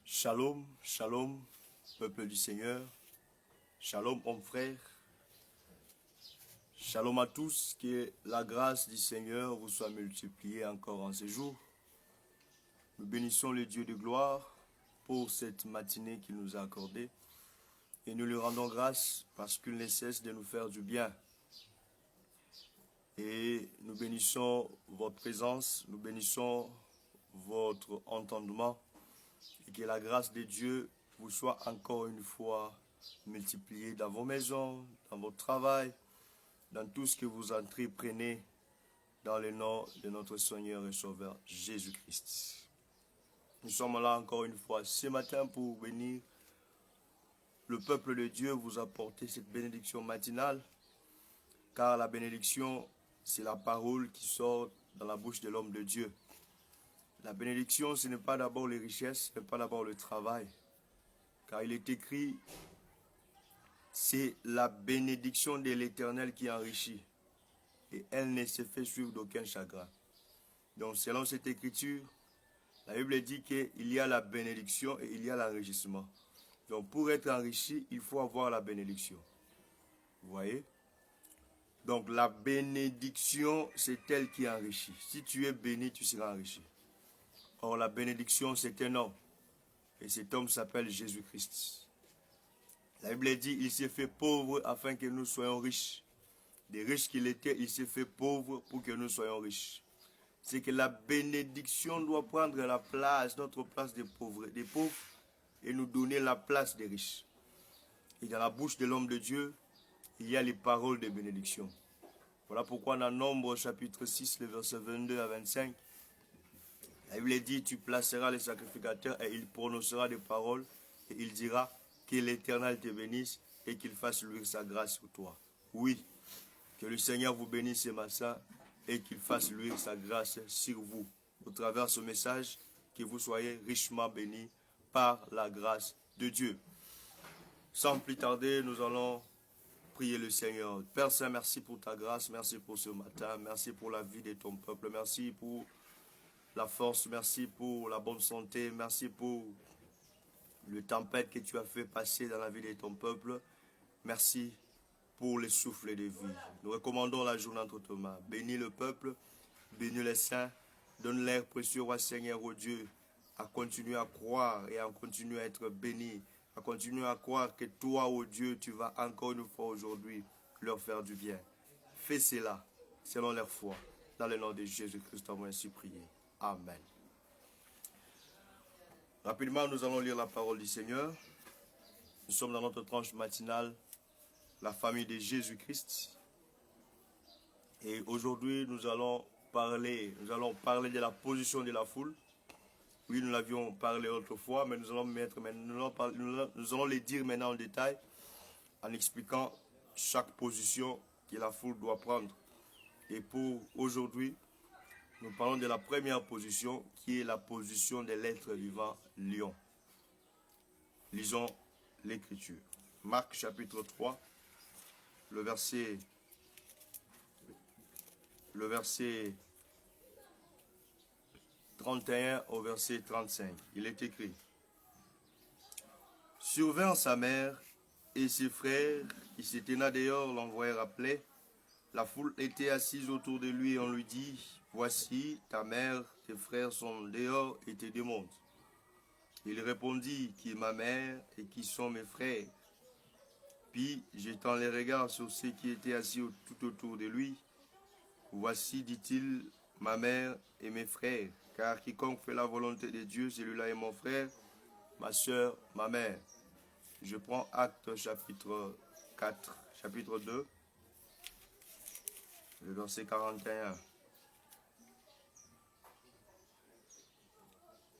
Shalom, shalom, peuple du Seigneur. Shalom, hommes frères. Shalom à tous, que la grâce du Seigneur vous soit multipliée encore en ce jour. Nous bénissons le Dieu de gloire pour cette matinée qu'il nous a accordée. Et nous lui rendons grâce parce qu'il ne cesse de nous faire du bien. Et nous bénissons votre présence, nous bénissons votre entendement. Et que la grâce de Dieu vous soit encore une fois multipliée dans vos maisons, dans votre travail, dans tout ce que vous entreprenez, dans le nom de notre Seigneur et Sauveur Jésus-Christ. Nous sommes là encore une fois ce matin pour bénir le peuple de Dieu, vous apporter cette bénédiction matinale, car la bénédiction, c'est la parole qui sort dans la bouche de l'homme de Dieu. La bénédiction, ce n'est pas d'abord les richesses, ce n'est pas d'abord le travail. Car il est écrit, c'est la bénédiction de l'Éternel qui enrichit. Et elle ne se fait suivre d'aucun chagrin. Donc selon cette écriture, la Bible dit qu'il y a la bénédiction et il y a l'enrichissement. Donc pour être enrichi, il faut avoir la bénédiction. Vous voyez? Donc la bénédiction, c'est elle qui enrichit. Si tu es béni, tu seras enrichi. Or, la bénédiction, c'est un homme. Et cet homme s'appelle Jésus-Christ. La Bible dit, il s'est fait pauvre afin que nous soyons riches. Des riches qu'il était, il s'est fait pauvre pour que nous soyons riches. C'est que la bénédiction doit prendre la place, notre place des pauvres, et nous donner la place des riches. Et dans la bouche de l'homme de Dieu, il y a les paroles de bénédiction. Voilà pourquoi dans Nombre chapitre 6, le verset 22 à 25, la Bible dit, tu placeras les sacrificateurs et il prononcera des paroles et il dira que l'Éternel te bénisse et qu'il fasse luire sa grâce sur toi. Oui, que le Seigneur vous bénisse ce matin et qu'il fasse luire sa grâce sur vous. Au travers de ce message, que vous soyez richement bénis par la grâce de Dieu. Sans plus tarder, nous allons prier le Seigneur. Père Saint, merci pour ta grâce, merci pour ce matin, merci pour la vie de ton peuple, merci pour la force, merci pour la bonne santé, merci pour le tempête que tu as fait passer dans la vie de ton peuple. Merci pour le souffle de vie. Nous recommandons la journée entre tes mains. Bénis le peuple, bénis les saints, donne l'air précieux au Seigneur, au Dieu, à continuer à croire et à continuer à être béni, à continuer à croire que toi, ô Dieu, tu vas encore une fois aujourd'hui leur faire du bien. Fais cela selon leur foi. Dans le nom de Jésus-Christ, on va ainsi prier. Amen. Rapidement, nous allons lire la parole du Seigneur. Nous sommes dans notre tranche matinale, la famille de Jésus-Christ. Et aujourd'hui, nous allons parler de la position de la foule. Oui, nous l'avions parlé autrefois, mais nous allons les dire maintenant en détail, en expliquant chaque position que la foule doit prendre. Et pour aujourd'hui, nous parlons de la première position, qui est la position de l'être vivant lion. Lisons l'écriture. Marc chapitre 3, le verset 31 au verset 35. Il est écrit. Survint sa mère et ses frères qui s'étaient là dehors l'envoyèrent appeler. La foule était assise autour de lui et on lui dit, voici, ta mère, tes frères sont dehors et te demandent. Il répondit, qui est ma mère et qui sont mes frères? Puis, jetant les regards sur ceux qui étaient assis tout autour de lui, voici, dit-il, ma mère et mes frères, car quiconque fait la volonté de Dieu, celui-là est mon frère, ma soeur, ma mère. Je prends Actes chapitre 4, chapitre 2. Le verset 41.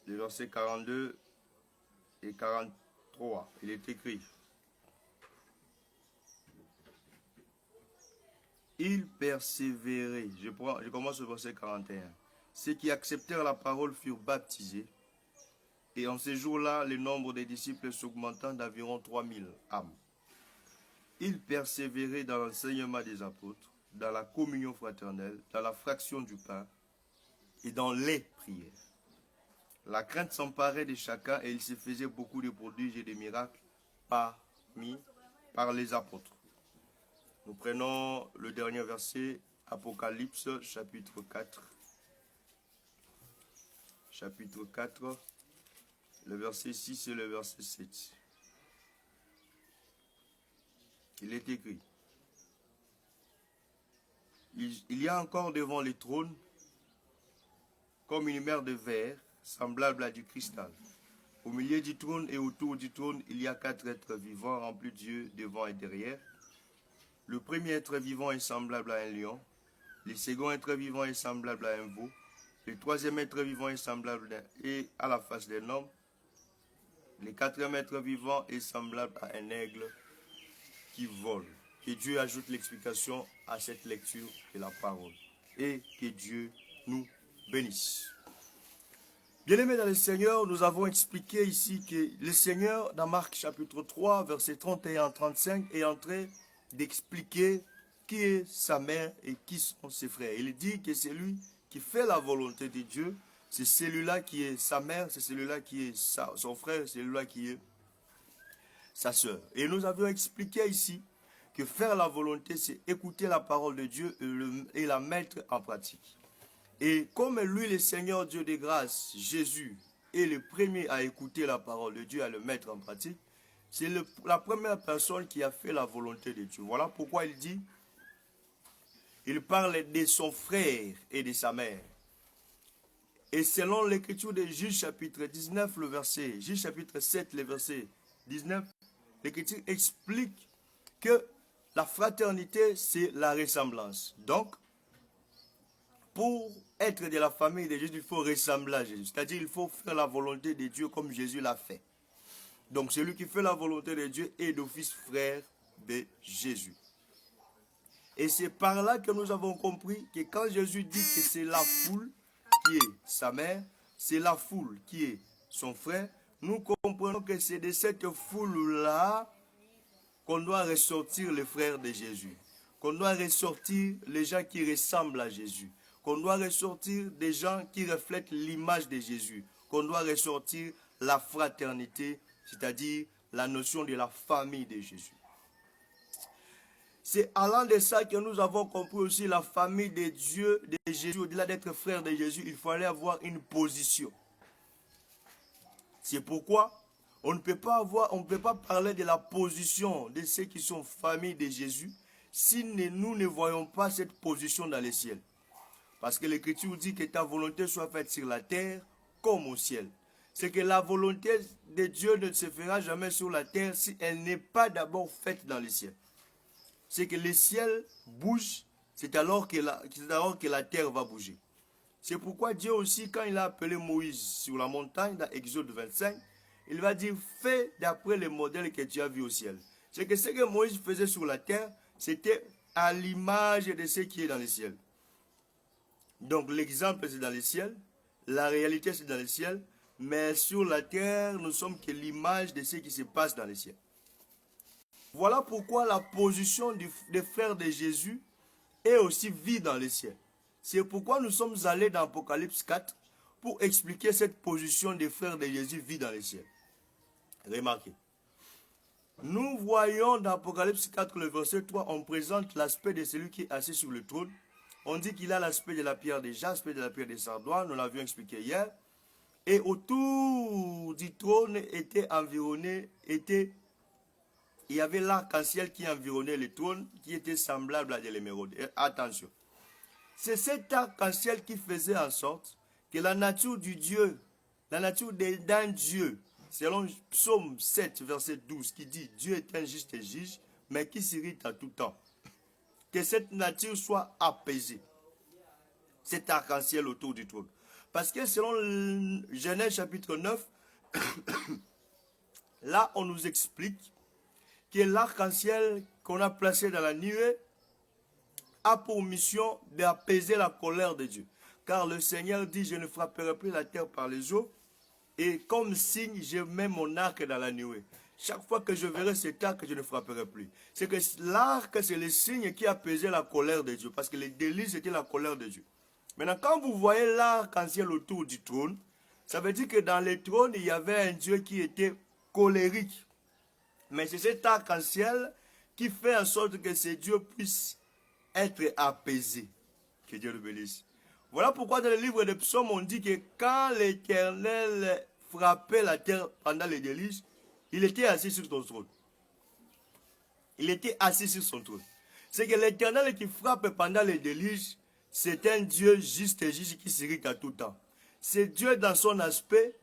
Le verset 42 et 43. Il est écrit. Ils persévéraient. Je commence au verset 41. Ceux qui acceptèrent la parole furent baptisés. Et en ces jours-là, le nombre des disciples s'augmentant d'environ 3000 âmes. Ils persévéraient dans l'enseignement des apôtres, dans la communion fraternelle, dans la fraction du pain et dans les prières. La crainte s'emparait de chacun et il se faisait beaucoup de prodiges et de miracles par les apôtres. Nous prenons le dernier verset, Apocalypse, chapitre 4. Chapitre 4, le verset 6 et le verset 7. Il est écrit: il y a encore devant les trônes, comme une mer de verre, semblable à du cristal. Au milieu du trône et autour du trône, il y a 4 êtres vivants remplis d'yeux devant et derrière. Le premier être vivant est semblable à un lion. Le second être vivant est semblable à un veau. Le troisième être vivant est semblable à la face d'un homme. Le quatrième être vivant est semblable à un aigle qui vole. Que Dieu ajoute l'explication à cette lecture de la parole. Et que Dieu nous bénisse. Bien-aimés dans le Seigneur, nous avons expliqué ici que le Seigneur, dans Marc chapitre 3, versets 31-35, est en train d'expliquer qui est sa mère et qui sont ses frères. Il dit que c'est lui qui fait la volonté de Dieu, c'est celui-là qui est sa mère, c'est celui-là qui est son frère, c'est celui-là qui est sa sœur. Et nous avions expliqué ici que faire la volonté, c'est écouter la parole de Dieu et la mettre en pratique. Et comme lui, le Seigneur Dieu des grâces, Jésus, est le premier à écouter la parole de Dieu, à le mettre en pratique, c'est la première personne qui a fait la volonté de Dieu. Voilà pourquoi il dit, il parle de son frère et de sa mère. Et selon l'écriture de Juge chapitre 19, le verset, Juge chapitre 7, le verset 19, l'écriture explique que la fraternité, c'est la ressemblance. Donc, pour être de la famille de Jésus, il faut ressembler à Jésus. C'est-à-dire il faut faire la volonté de Dieu comme Jésus l'a fait. Donc celui qui fait la volonté de Dieu est d'office frère de Jésus. Et c'est par là que nous avons compris que quand Jésus dit que c'est la foule qui est sa mère, c'est la foule qui est son frère, nous comprenons que c'est de cette foule-là qu'on doit ressortir les frères de Jésus, qu'on doit ressortir les gens qui ressemblent à Jésus, qu'on doit ressortir des gens qui reflètent l'image de Jésus, qu'on doit ressortir la fraternité, c'est-à-dire la notion de la famille de Jésus. C'est allant de ça que nous avons compris aussi la famille de Dieu, de Jésus. Au-delà d'être frère de Jésus, il fallait avoir une position. C'est pourquoi on ne peut pas parler de la position de ceux qui sont famille de Jésus si nous ne voyons pas cette position dans les ciels. Parce que l'Écriture dit que ta volonté soit faite sur la terre comme au ciel. C'est que la volonté de Dieu ne se fera jamais sur la terre si elle n'est pas d'abord faite dans les ciels. C'est que les ciels bougent, c'est alors que la terre va bouger. C'est pourquoi Dieu aussi, quand il a appelé Moïse sur la montagne, dans Exode 25, il va dire, fais d'après le modèle que tu as vu au ciel. C'est que ce que Moïse faisait sur la terre, c'était à l'image de ce qui est dans les ciels. Donc l'exemple c'est dans les ciels, la réalité c'est dans les ciels, mais sur la terre nous sommes que l'image de ce qui se passe dans les ciels. Voilà pourquoi la position des frères de Jésus est aussi vue dans les ciels. C'est pourquoi nous sommes allés dans Apocalypse 4 pour expliquer cette position des frères de Jésus vue dans les ciels. Remarquez. Nous voyons dans Apocalypse 4 le verset 3, on présente l'aspect de celui qui est assis sur le trône. On dit qu'il a l'aspect de la pierre de jaspe, de la pierre de sardoine, nous l'avions expliqué hier. Et autour du trône il y avait l'arc-en-ciel qui environnait le trône, qui était semblable à de l'émeraude. Attention, c'est cet arc-en-ciel qui faisait en sorte que la nature du Dieu, la nature d'un Dieu, selon Psaume 7, verset 12, qui dit « Dieu est un juste juge, mais qui s'irrite à tout temps ». Que cette nature soit apaisée, cet arc-en-ciel autour du trône. Parce que selon Genèse chapitre 9, là on nous explique que l'arc-en-ciel qu'on a placé dans la nuée a pour mission d'apaiser la colère de Dieu. Car le Seigneur dit, je ne frapperai plus la terre par les eaux, et comme signe, je mets mon arc dans la nuée. Chaque fois que je verrai cet arc, je ne frapperai plus. C'est que l'arc, c'est le signe qui apaisait la colère de Dieu. Parce que les délices, c'était la colère de Dieu. Maintenant, quand vous voyez l'arc-en-ciel autour du trône, Ça veut dire que dans les trônes, il y avait un Dieu qui était colérique. Mais c'est cet arc-en-ciel qui fait en sorte que ces dieux puissent être apaisés. Que Dieu le bénisse. Voilà pourquoi dans le livre de Psaumes, on dit que quand l'Éternel frappait la terre pendant les déluges, il était assis sur son trône. Il était assis sur son trône. C'est que l'Éternel qui frappe pendant les déluges, c'est un Dieu juste et juste qui s'irrite à tout temps. C'est Dieu dans son aspect,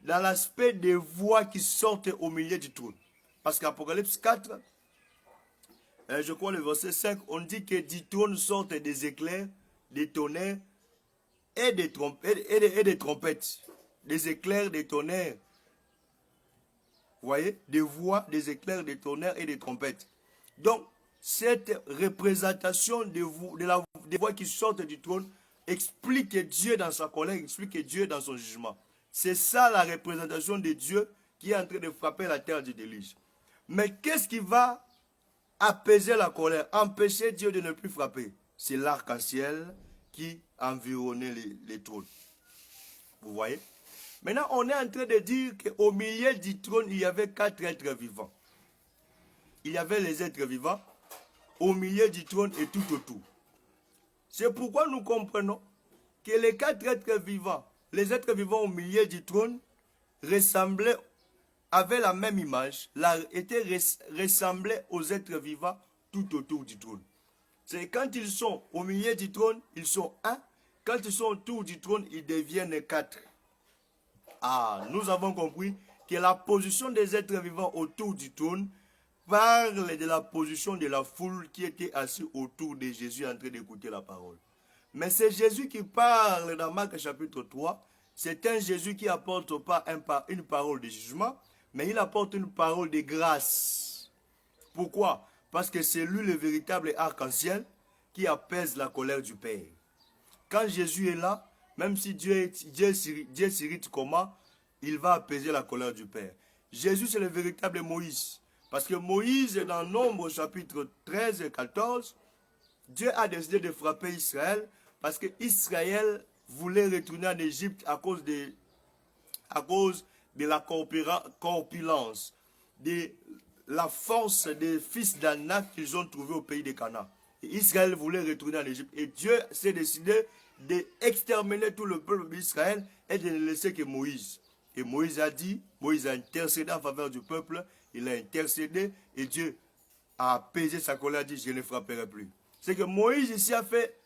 dans l'aspect des voix qui sortent au milieu du trône. Parce qu'Apocalypse 4, je crois le verset 5, on dit que du trône sortent des éclairs, des tonnerres et des trompettes. Des éclairs, des tonnerres. Vous voyez? Des voix, des éclairs, des tonnerres et des trompettes. Donc, cette représentation des voix qui sortent du trône explique Dieu dans sa colère, explique Dieu dans son jugement. C'est ça la représentation de Dieu qui est en train de frapper la terre du déluge. Mais qu'est-ce qui va apaiser la colère, empêcher Dieu de ne plus frapper? C'est l'arc-en-ciel qui environnait les trônes. Vous voyez? Maintenant, on est en train de dire qu'au milieu du trône, il y avait 4 êtres vivants. Il y avait les êtres vivants au milieu du trône et tout autour. C'est pourquoi nous comprenons que les 4 êtres vivants, les êtres vivants au milieu du trône, ressemblaient, avaient la même image, ressemblaient aux êtres vivants tout autour du trône. C'est quand ils sont au milieu du trône, ils sont 1. Quand ils sont autour du trône, ils deviennent 4. Ah, nous avons compris que la position des êtres vivants autour du trône parle de la position de la foule qui était assise autour de Jésus en train d'écouter la parole. Mais c'est Jésus qui parle dans Marc chapitre 3. C'est un Jésus qui apporte pas une parole de jugement, mais il apporte une parole de grâce. Pourquoi? Parce que c'est lui le véritable arc-en-ciel qui apaise la colère du Père. Quand Jésus est là, même si Dieu s'irrite comment, il va apaiser la colère du Père. Jésus, c'est le véritable Moïse. Parce que Moïse, dans Nombre chapitre 13 et 14, Dieu a décidé de frapper Israël parce que Israël voulait retourner en Égypte à cause de la corpulence, de la force des fils d'Anak qu'ils ont trouvé au pays de Canaan. Et Israël voulait retourner en Égypte. Et Dieu s'est décidé d'exterminer tout le peuple d'Israël et de ne laisser que Moïse. Et Moïse a intercédé en faveur du peuple, il a intercédé et Dieu a apaisé sa colère, a dit je ne frapperai plus. C'est que Moïse ici a fait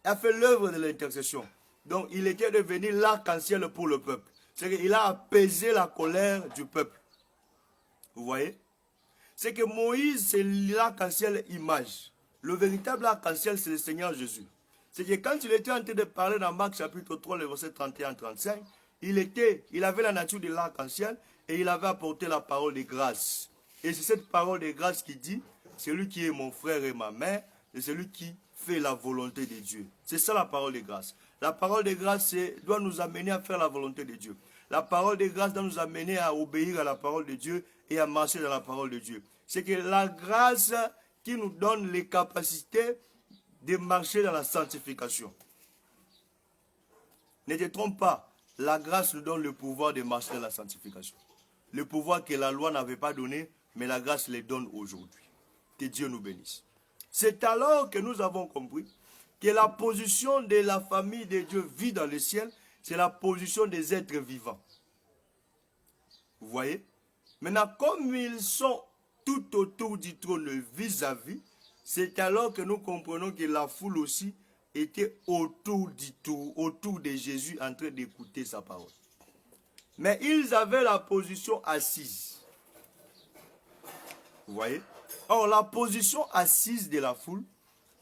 l'œuvre de l'intercession. Donc il était devenu l'arc-en-ciel pour le peuple. C'est qu'il a apaisé la colère du peuple. Vous voyez? C'est que Moïse, c'est l'arc-en-ciel image. Le véritable arc-en-ciel, c'est le Seigneur Jésus. C'est que quand il était en train de parler dans Marc chapitre 3, le verset 31-35, il avait la nature de l'arc-en-ciel et il avait apporté la parole de grâce. Et c'est cette parole de grâce qui dit, celui qui est mon frère et ma mère, c'est celui qui fait la volonté de Dieu. C'est ça la parole de grâce. La parole de grâce doit nous amener à faire la volonté de Dieu. La parole de grâce doit nous amener à obéir à la parole de Dieu et à marcher dans la parole de Dieu. C'est que la grâce qui nous donne les capacités de marcher dans la sanctification. Ne te trompe pas, la grâce nous donne le pouvoir de marcher dans la sanctification. Le pouvoir que la loi n'avait pas donné, mais la grâce les donne aujourd'hui. Que Dieu nous bénisse. C'est alors que nous avons compris que la position de la famille de Dieu vit dans le ciel, c'est la position des êtres vivants. Vous voyez? Maintenant, comme ils sont tout autour du trône vis-à-vis, c'est alors que nous comprenons que la foule aussi était autour de Jésus en train d'écouter sa parole. Mais ils avaient la position assise. Vous voyez? Or, la position assise de la foule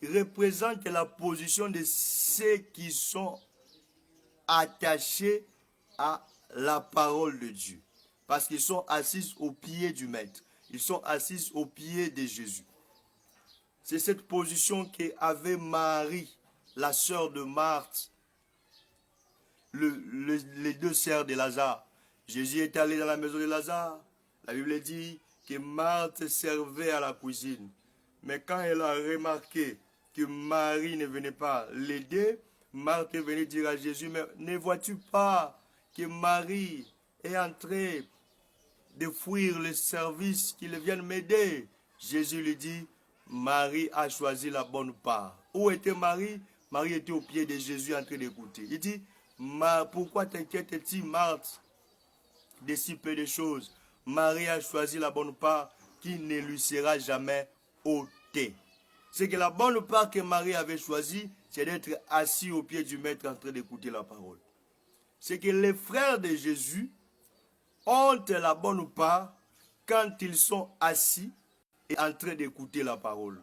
représente la position de ceux qui sont attachés à la parole de Dieu. Parce qu'ils sont assis au pied du Maître. Ils sont assis au pied de Jésus. C'est cette position qu'avait Marie, la sœur de Marthe, les deux sœurs de Lazare. Jésus est allé dans la maison de Lazare. La Bible dit que Marthe servait à la cuisine. Mais quand elle a remarqué que Marie ne venait pas l'aider, Marthe est venue dire à Jésus, mais ne vois-tu pas que Marie est en train de fuir le service, qu'il vienne m'aider? Jésus lui dit, Marie a choisi la bonne part. Où était Marie? Marie était au pied de Jésus en train d'écouter. Il dit, pourquoi t'inquiètes-tu, Marthe, de si peu de choses? Marie a choisi la bonne part qui ne lui sera jamais ôtée. C'est que la bonne part que Marie avait choisie, c'est d'être assis au pied du maître en train d'écouter la parole. C'est que les frères de Jésus ont la bonne part quand ils sont assis et en train d'écouter la parole.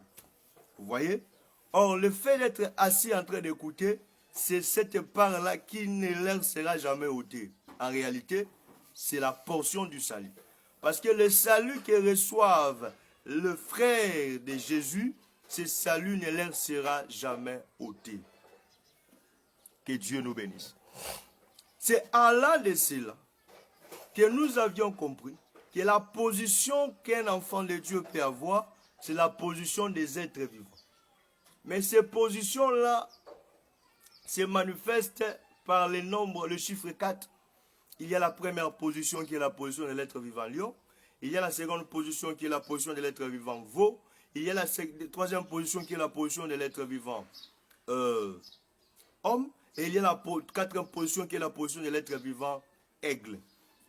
Vous voyez? Or, le fait d'être assis en train d'écouter, c'est cette part-là qui ne leur sera jamais ôtée. En réalité, c'est la portion du salut. Parce que le salut que reçoivent le frère de Jésus, ce salut ne leur sera jamais ôté. Que Dieu nous bénisse. C'est en l'an de cela que nous avions compris que la position qu'un enfant de Dieu peut avoir, c'est la position des êtres vivants. Mais ces positions-là se manifestent par le nombre, le chiffre 4. Il y a la première position qui est la position de l'être vivant lion. Il y a la seconde position qui est la position de l'être vivant veau. Il y a la troisième position qui est la position de l'être vivant homme. Et il y a la quatrième position qui est la position de l'être vivant aigle.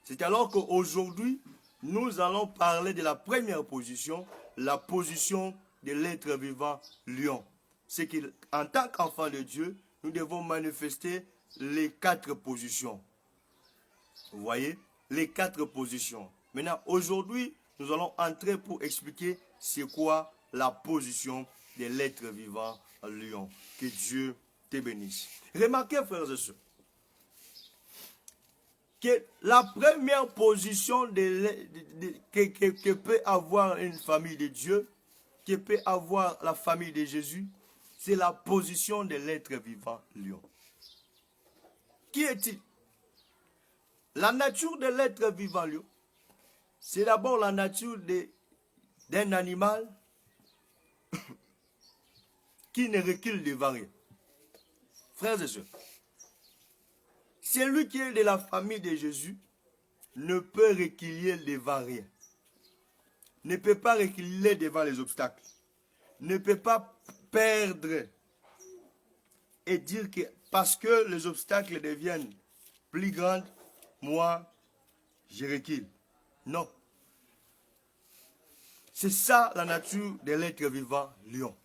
C'est alors qu'aujourd'hui, nous allons parler de la première position, la position de l'être vivant lion. C'est qu'en tant qu'enfant de Dieu, nous devons manifester les 4 positions. Vous voyez? Les 4 positions. Maintenant, aujourd'hui, nous allons entrer pour expliquer c'est quoi la position de l'être vivant lion. Que Dieu te bénisse. Remarquez, frères et sœurs, que la première position que peut avoir une famille de Dieu, que peut avoir la famille de Jésus, c'est la position de l'être vivant lion. Qui est-il? La nature de l'être vivant lion, c'est d'abord la nature d'un animal qui ne recule devant rien. Frères et sœurs, celui qui est de la famille de Jésus ne peut reculer devant rien. Ne peut pas reculer devant les obstacles. Ne peut pas perdre et dire que parce que les obstacles deviennent plus grands, moi, je recule. Non. C'est ça la nature de l'être vivant lion.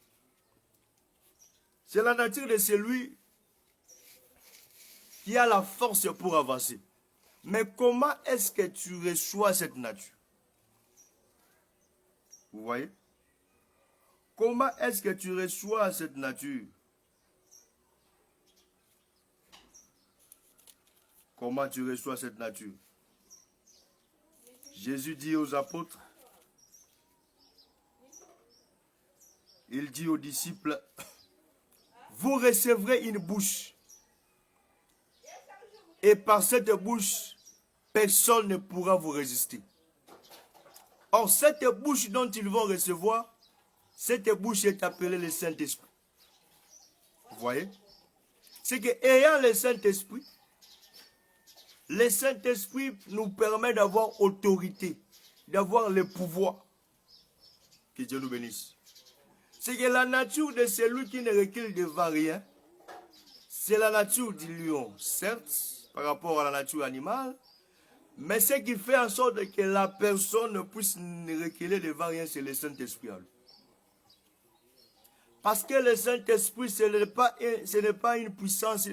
C'est la nature de celui qui a la force pour avancer. Mais comment est-ce que tu reçois cette nature? Vous voyez? Comment est-ce que tu reçois cette nature? Comment tu reçois cette nature? Jésus dit aux apôtres, il dit aux disciples, vous recevrez une bouche. Et par cette bouche, personne ne pourra vous résister. Or, cette bouche dont ils vont recevoir, cette bouche est appelée le Saint-Esprit. Vous voyez? C'est qu'ayant le Saint-Esprit nous permet d'avoir autorité, d'avoir le pouvoir. Que Dieu nous bénisse. C'est que la nature de celui qui ne recule devant rien, c'est la nature du lion, certes, par rapport à la nature animale, mais ce qui fait en sorte que la personne ne puisse ne reculer devant rien, c'est le Saint-Esprit. Parce que le Saint-Esprit, ce n'est pas une puissance,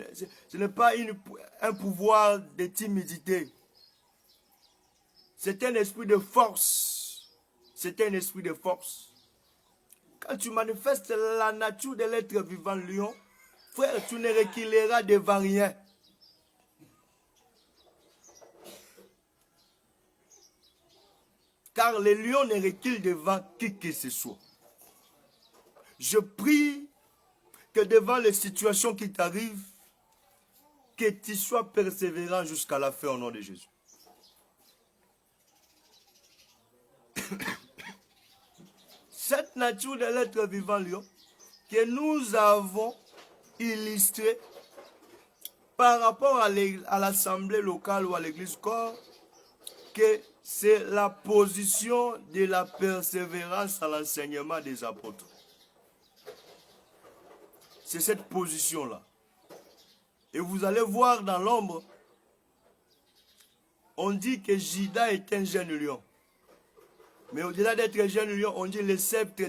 ce n'est pas un pouvoir de timidité. C'est un esprit de force. C'est un esprit de force. Quand tu manifestes la nature de l'être vivant lion, frère, tu ne reculeras devant rien. Car le lion ne recule devant qui que ce soit. Je prie que devant les situations qui t'arrivent, que tu sois persévérant jusqu'à la fin au nom de Jésus. Cette nature de l'être vivant lion que nous avons illustrée par rapport à l'assemblée locale ou à l'église corps, que c'est la position de la persévérance à l'enseignement des apôtres. C'est cette position-là. Et vous allez voir dans l'ombre, on dit que Judas est un jeune lion. Mais au-delà d'être un jeune lion, on dit le sceptre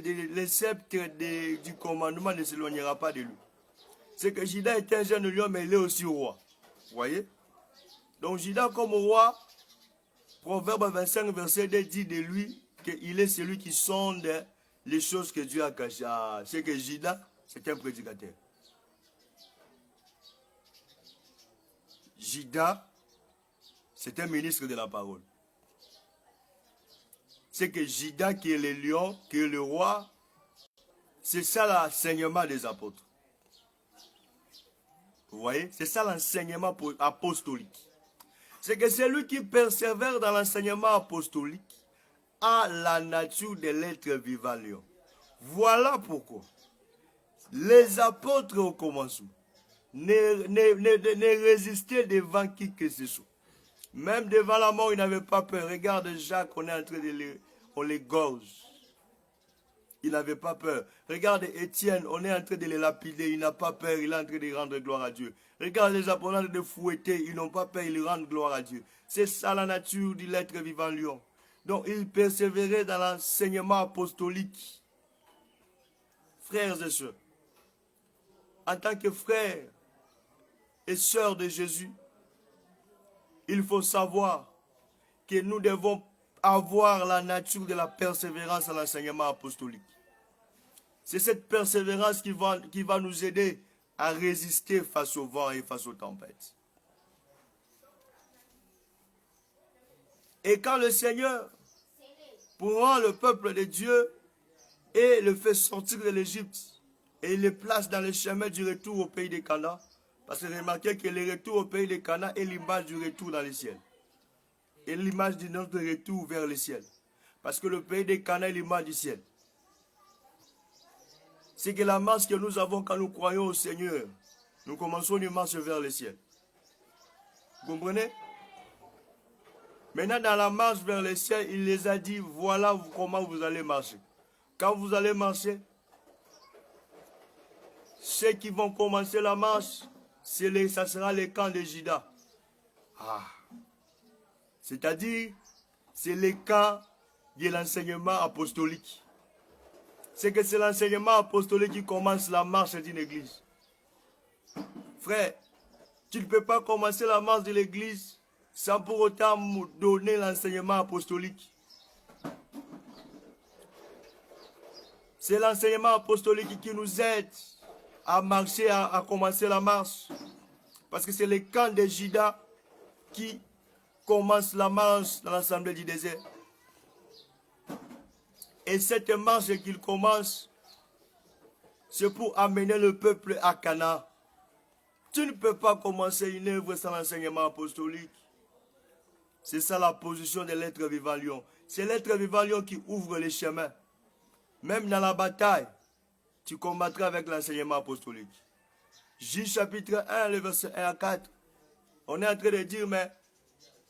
du commandement ne s'éloignera pas de lui. C'est que Judas est un jeune lion, mais il est aussi roi. Vous voyez? Donc Judas comme roi, Proverbe 25, verset 2 dit de lui qu'il est celui qui sonde les choses que Dieu a cachées. Ah, c'est que Judas, c'est un prédicateur. Judas, c'est un ministre de la parole. C'est que Judas qui est le lion, qui est le roi, c'est ça l'enseignement des apôtres. Vous voyez? C'est ça l'enseignement apostolique. C'est que celui qui persévère dans l'enseignement apostolique a la nature de l'être vivant lion. Voilà pourquoi les apôtres au commencement ne résistaient devant qui que ce soit. Même devant la mort, ils n'avaient pas peur. Regarde Jacques, on est en train on les gorge. Il n'avait pas peur. Regarde Étienne, on est en train de les lapider. Il n'a pas peur, il est en train de rendre gloire à Dieu. Regarde les apôtres de fouetter, ils n'ont pas peur, ils rendent gloire à Dieu. C'est ça la nature de l'être vivant lion. Donc ils persévéraient dans l'enseignement apostolique. Frères et sœurs, en tant que frères et sœurs de Jésus, il faut savoir que nous devons avoir la nature de la persévérance à l'enseignement apostolique. C'est cette persévérance qui va nous aider à résister face au vent et face aux tempêtes. Et quand le Seigneur prend le peuple de Dieu et le fait sortir de l'Égypte et il le place dans le chemin du retour au pays de Canaan, parce que remarquez que le retour au pays de Canaan est l'image du retour dans le ciel. Et l'image de notre retour vers le ciel. Parce que le pays de Canaan est l'image du ciel. C'est que la marche que nous avons quand nous croyons au Seigneur, nous commençons une marche vers le ciel. Vous comprenez? Maintenant, dans la marche vers le ciel, il les a dit, voilà comment vous allez marcher. Quand vous allez marcher, ceux qui vont commencer la marche, ça sera le camp de Judas. C'est-à-dire, c'est le camp de l'enseignement apostolique. C'est que c'est l'enseignement apostolique qui commence la marche d'une église. Frère, tu ne peux pas commencer la marche de l'église sans pour autant donner l'enseignement apostolique. C'est l'enseignement apostolique qui nous aide à marcher, à commencer la marche. Parce que c'est le camp de Judas qui commence la marche dans l'assemblée du désert. Et cette marche qu'il commence, c'est pour amener le peuple à Canaan. Tu ne peux pas commencer une œuvre sans l'enseignement apostolique. C'est ça la position de l'être vivant lion. C'est l'être vivant lion qui ouvre les chemins. Même dans la bataille, tu combattras avec l'enseignement apostolique. Juge chapitre 1, le verset 1 à 4. On est en train de dire, mais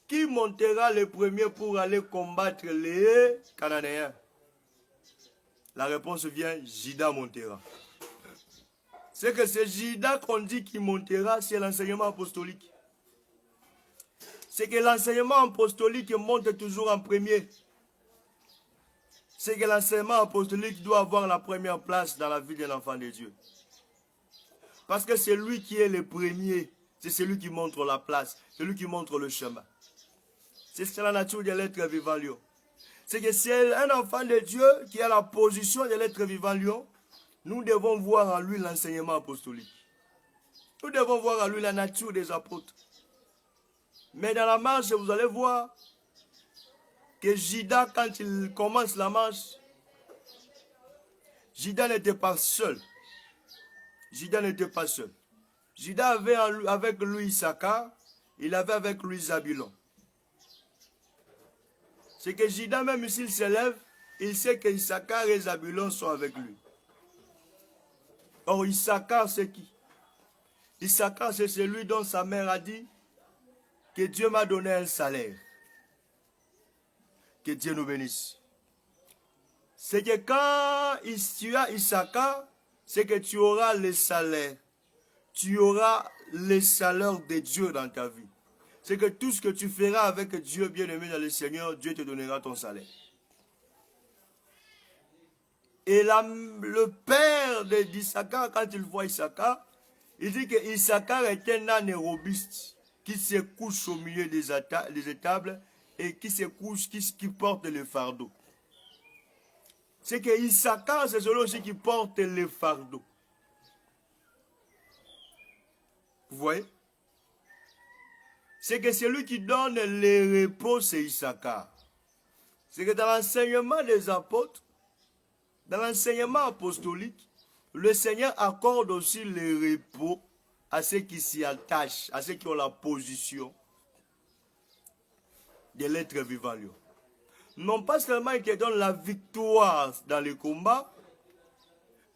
qui montera le premier pour aller combattre les Cananéens? La réponse vient, Judas montera. C'est que c'est Judas qu'on dit qui montera, c'est l'enseignement apostolique. C'est que l'enseignement apostolique monte toujours en premier. C'est que l'enseignement apostolique doit avoir la première place dans la vie de l'enfant de Dieu. Parce que c'est lui qui est le premier. C'est celui qui montre la place. C'est lui qui montre le chemin. C'est la nature de l'être vivant lion. C'est que c'est un enfant de Dieu qui a la position de l'être vivant lion. Nous devons voir en lui l'enseignement apostolique. Nous devons voir en lui la nature des apôtres. Mais dans la marche, vous allez voir que Judas, quand il commence la marche, Judas n'était pas seul. Judas n'était pas seul. Judas avait avec lui Issachar, il avait avec lui Zabulon. C'est que Judas, même s'il s'élève, il sait que Issachar et Zabulon sont avec lui. Or, Issachar, c'est qui? Issachar, c'est celui dont sa mère a dit que Dieu m'a donné un salaire. Que Dieu nous bénisse. C'est que quand tu as Issachar, c'est que tu auras le salaire. Tu auras le salaire de Dieu dans ta vie. C'est que tout ce que tu feras avec Dieu, bien-aimé dans le Seigneur, Dieu te donnera ton salaire. Et le père d'Issachar, quand il voit Issachar, il dit que Issachar est un âne robuste qui se couche au milieu des étables et qui se couche, qui porte le fardeau. C'est que Issachar, c'est celui aussi qui porte le fardeau. Vous voyez? C'est que celui qui donne le repos, c'est Issachar. C'est que dans l'enseignement des apôtres, dans l'enseignement apostolique, le Seigneur accorde aussi le repos à ceux qui s'y attachent, à ceux qui ont la position de l'être vivant. Non pas seulement il te donne la victoire dans le combat,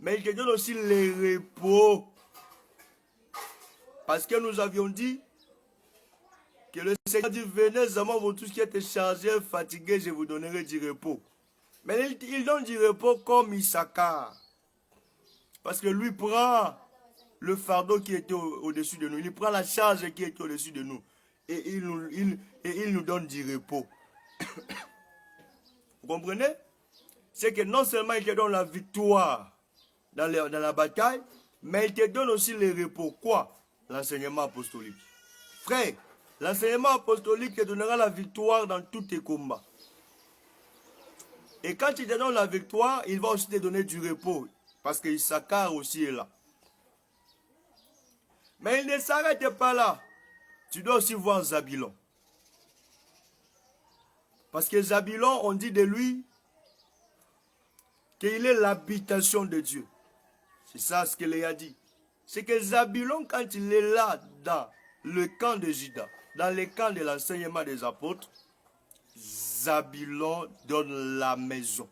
mais il te donne aussi le repos. Parce que nous avions dit que le Seigneur dit, venez à moi, vous tous qui êtes chargés, fatigués, je vous donnerai du repos. Mais il donne du repos comme Issachar. Parce que lui prend le fardeau qui était au-dessus de nous. Il prend la charge qui était au-dessus de nous. Et il nous donne du repos. Vous comprenez? C'est que non seulement il te donne la victoire dans la bataille, mais il te donne aussi le repos. Quoi? L'enseignement apostolique. Frère, l'enseignement apostolique te donnera la victoire dans tous tes combats. Et quand il te donne la victoire, il va aussi te donner du repos. Parce que Issachar aussi est là. Mais il ne s'arrête pas là. Tu dois aussi voir Zabulon. Parce que Zabulon, on dit de lui qu'il est l'habitation de Dieu. C'est ça ce qu'il a dit. C'est que Zabulon, quand il est là dans le camp de Juda, dans le camp de l'enseignement des apôtres, Zabulon donne la maison.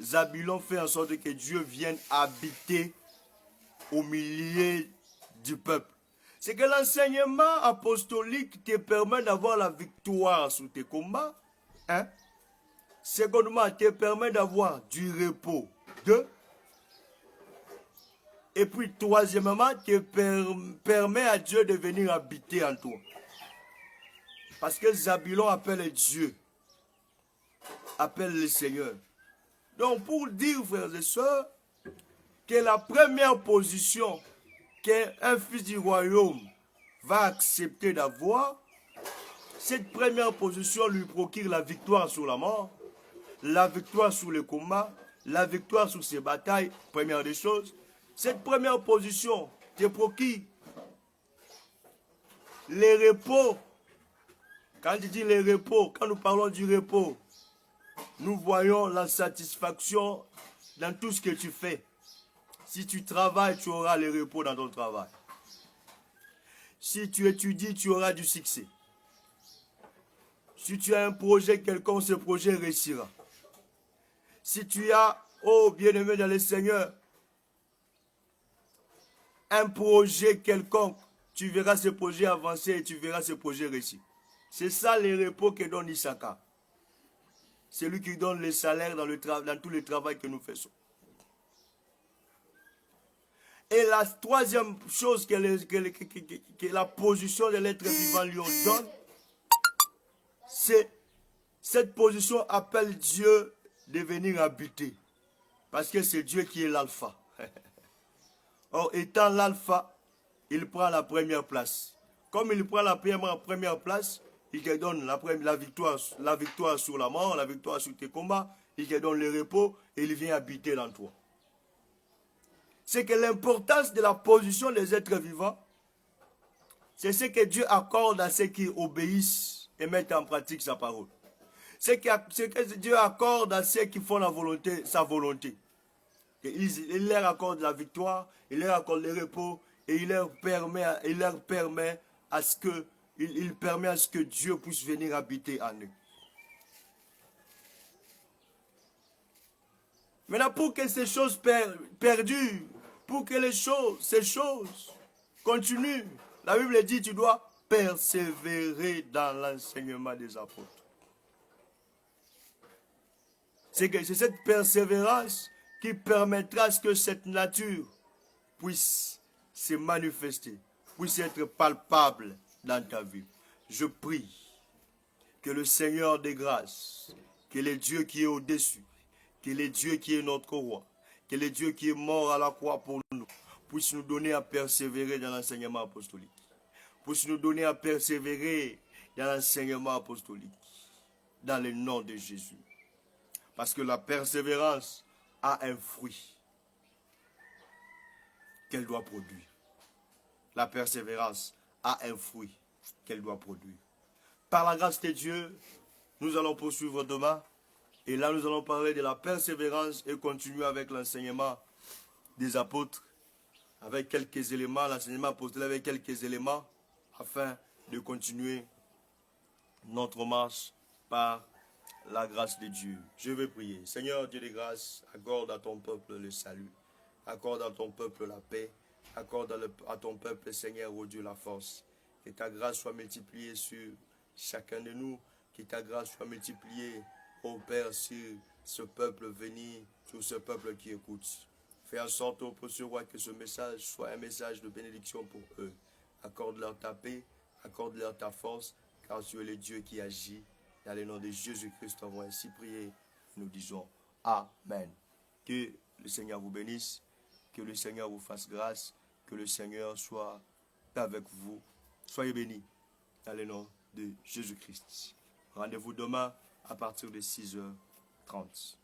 Zabulon fait en sorte que Dieu vienne habiter au milieu du peuple. C'est que l'enseignement apostolique te permet d'avoir la victoire sur tes combats. Hein? Secondement, te permet d'avoir du repos. Deux. Et puis, troisièmement, te permet à Dieu de venir habiter en toi. Parce que Zabulon appelle Dieu. Appelle le Seigneur. Donc, pour dire, frères et sœurs, que la première position qu'un fils du royaume va accepter d'avoir, cette première position lui procure la victoire sur la mort, la victoire sur le combat, la victoire sur ses batailles, première des choses. Cette première position te procure le repos. Quand je dis le repos, quand nous parlons du repos, nous voyons la satisfaction dans tout ce que tu fais. Si tu travailles, tu auras le repos dans ton travail. Si tu étudies, tu auras du succès. Si tu as un projet quelconque, ce projet réussira. Si tu as, oh bien-aimé dans le Seigneur, un projet quelconque, tu verras ce projet avancer et tu verras ce projet réussir. C'est ça le repos que donne Issachar. C'est lui qui donne le salaire dans tout le travail que nous faisons. Et la troisième chose que la position de l'être vivant lui donne, c'est cette position appelle Dieu de venir habiter. Parce que c'est Dieu qui est l'alpha. Or, étant l'alpha, il prend la première place. Comme il prend la première place, il te donne la victoire sur la mort, la victoire sur tes combats, il te donne le repos et il vient habiter dans toi. C'est que l'importance de la position des êtres vivants, c'est ce que Dieu accorde à ceux qui obéissent et mettent en pratique sa parole. C'est que Dieu accorde à ceux qui font sa volonté. Et il leur accorde la victoire, il leur accorde le repos et il leur permet à ce que Dieu puisse venir habiter en eux. Maintenant, pour que ces choses perdurent, pour que ces choses continuent. La Bible dit, tu dois persévérer dans l'enseignement des apôtres. C'est cette persévérance qui permettra à ce que cette nature puisse se manifester, puisse être palpable dans ta vie. Je prie que le Seigneur des grâces, que le Dieu qui est au-dessus, que le Dieu qui est notre roi, que le Dieu qui est mort à la croix pour nous, puisse nous donner à persévérer dans l'enseignement apostolique. Puisse nous donner à persévérer dans l'enseignement apostolique. Dans le nom de Jésus. Parce que la persévérance a un fruit qu'elle doit produire. La persévérance a un fruit qu'elle doit produire. Par la grâce de Dieu, nous allons poursuivre demain. Et là, nous allons parler de la persévérance et continuer avec l'enseignement des apôtres, avec quelques éléments, l'enseignement apostolique avec quelques éléments, afin de continuer notre marche par la grâce de Dieu. Je vais prier. Seigneur Dieu de grâce, accorde à ton peuple le salut, accorde à ton peuple la paix, accorde à ton peuple, Seigneur, ô Dieu, la force. Que ta grâce soit multipliée sur chacun de nous, que ta grâce soit multipliée, ô Père, sur ce peuple venu, sur ce peuple qui écoute. Fais en sorte, ô précieux roi, que ce message soit un message de bénédiction pour eux. Accorde-leur ta paix, accorde-leur ta force, car tu es le Dieu qui agit. Dans le nom de Jésus-Christ, nous avons ainsi prié. Nous disons Amen. Que le Seigneur vous bénisse, que le Seigneur vous fasse grâce, que le Seigneur soit avec vous. Soyez bénis dans le nom de Jésus-Christ. Rendez-vous demain à partir de 6h30.